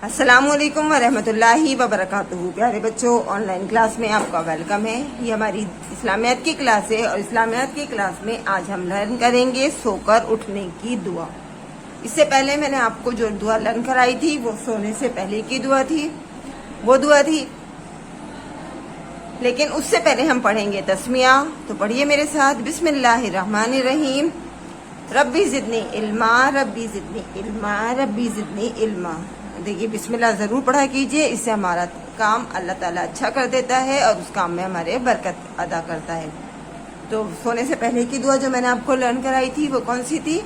السلام علیکم ورحمۃ اللہ وبرکاتہ۔ پیارے بچوں، آن لائن کلاس میں آپ کا ویلکم ہے۔ یہ ہماری اسلامیات کی کلاس ہے اور اسلامیات کی کلاس میں آج ہم لرن کریں گے سو کر اٹھنے کی دعا۔ اس سے پہلے میں نے آپ کو جو دعا لرن کرائی تھی وہ سونے سے پہلے کی دعا تھی، لیکن اس سے پہلے ہم پڑھیں گے تسمیہ۔ تو پڑھیے میرے ساتھ، بسم اللہ الرحمن الرحیم۔ ربی زدنی علما، ربی زدنی علما، ربی زدنی علما۔ دیکھیے بسم اللہ ضرور پڑھا کیجئے، اس سے ہمارا کام اللہ تعالیٰ اچھا کر دیتا ہے اور اس کام میں ہمارے برکت ادا کرتا ہے۔ تو سونے سے پہلے کی دعا جو میں نے آپ کو لرن کرائی تھی وہ کون سی تھی؟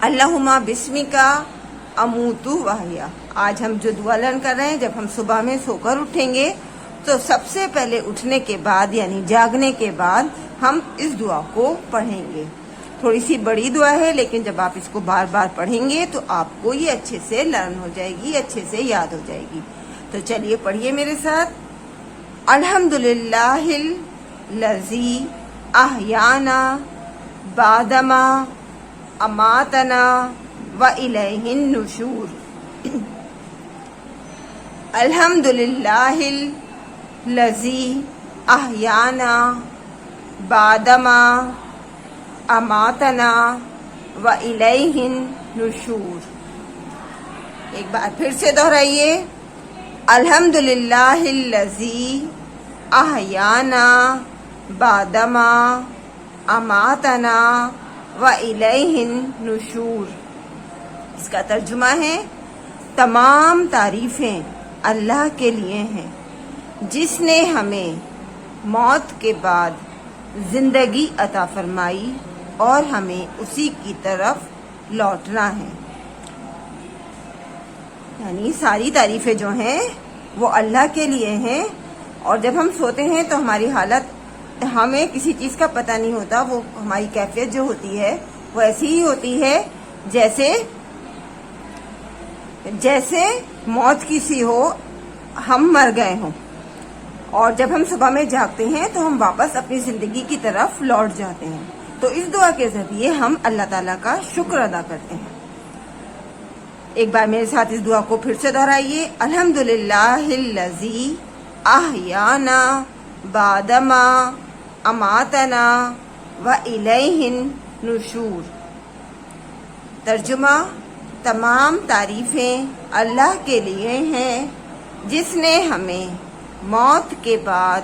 اللہم بسمکا اموت واحیا۔ آج ہم جو دعا لرن کر رہے ہیں، جب ہم صبح میں سو کر اٹھیں گے تو سب سے پہلے اٹھنے کے بعد یعنی جاگنے کے بعد ہم اس دعا کو پڑھیں گے۔ تھوڑی سی بڑی دعا ہے، لیکن جب آپ اس کو بار بار پڑھیں گے تو آپ کو یہ اچھے سے لرن ہو جائے گی، اچھے سے یاد ہو جائے گی۔ تو چلیے پڑھیے میرے ساتھ، الحمدللہ الذی احیانا بعدما اماتنا والیہ النشور۔ الحمدللہ الذی احیانا بعدما اماتنا والیہ النشور۔ ایک بار پھر سے دہرائیے، الحمدللہ الذی احیانا بعدما اماتنا والیہ النشور۔ اس کا ترجمہ ہے، تمام تعریفیں اللہ کے لیے ہیں جس نے ہمیں موت کے بعد زندگی عطا فرمائی اور ہمیں اسی کی طرف لوٹنا ہے۔ یعنی ساری تعریفیں جو ہیں وہ اللہ کے لیے ہیں، اور جب ہم سوتے ہیں تو ہماری حالت، ہمیں کسی چیز کا پتہ نہیں ہوتا، وہ ہماری کیفیت جو ہوتی ہے وہ ایسی ہی ہوتی ہے جیسے موت کی سی ہو، ہم مر گئے ہوں، اور جب ہم صبح میں جاگتے ہیں تو ہم واپس اپنی زندگی کی طرف لوٹ جاتے ہیں۔ تو اس دعا کے ذریعے ہم اللہ تعالیٰ کا شکر ادا کرتے ہیں۔ ایک بار میرے ساتھ اس دعا کو پھر سے دہرائیے، الحمدللہ الذی احیانا بعدما اماتنا والیہ النشور۔ ترجمہ، تمام تعریفیں اللہ کے لیے ہیں جس نے ہمیں موت کے بعد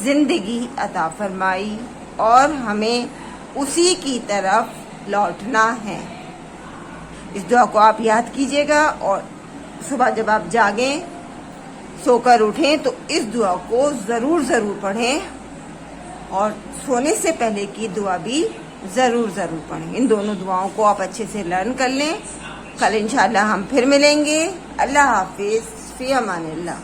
زندگی عطا فرمائی اور ہمیں اسی کی طرف لوٹنا ہے۔ اس دعا کو آپ یاد کیجئے گا، اور صبح جب آپ جاگیں، سو کر اٹھیں تو اس دعا کو ضرور پڑھیں، اور سونے سے پہلے کی دعا بھی ضرور پڑھیں۔ ان دونوں دعاؤں کو آپ اچھے سے لرن کر لیں۔ کل انشاءاللہ ہم پھر ملیں گے۔ اللہ حافظ، فی امان اللہ۔